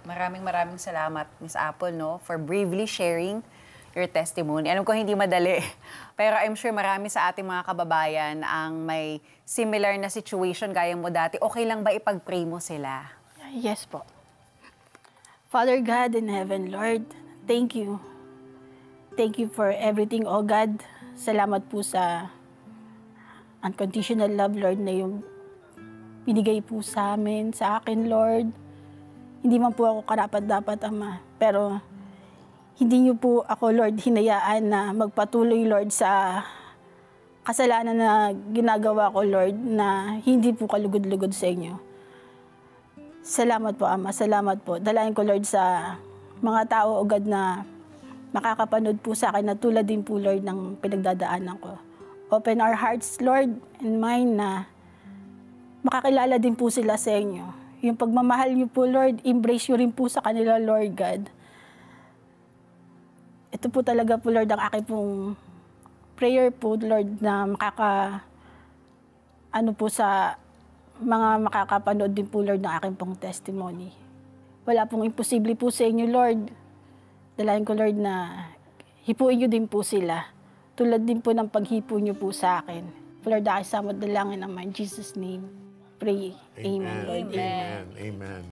Maraming salamat, Miss Apple, no, for bravely sharing your testimony. Alam ko hindi madali, pero I'm sure marami sa ating mga kababayan ang may similar na situation gaya mo dati. Okay lang ba ipag-pray mo sila? Yes po. Father God in heaven, Lord, thank you. Thank you for everything, oh God. Salamat po sa unconditional love, Lord, na yung binigay po sa amin, sa akin, Lord. Hindi man po ako karapat-dapat, Ama, pero hindi niyo po ako, Lord, hinayaan na magpatuloy, Lord, sa kasalanan na ginagawa ko, Lord, na hindi po kalugod-lugod sa inyo. Salamat po, Ama. Salamat po. Dalayan ko, Lord, sa mga tao, O God, na makakapanood po sa akin na tulad din po, Lord, ng pinagdadaanan ko. Open our hearts, Lord, and mind na makakilala din po sila sa inyo. Yung pagmamahal niyo po, Lord, embrace niyo rin po sa kanila, Lord God. Ito po talaga po, Lord, ang aking pong prayer po, Lord, na ano po sa mga makakapanood din po, Lord, ng aking pong testimony. Wala pong imposible po sa inyo, Lord. Dalayan ko, Lord, na hipuin niyo din po sila. Tulad din po ng paghipo niyo po sa akin. Lord, aking samad dalangin naman, in Jesus' name. Pray. Amen, Lord. Amen. Amen.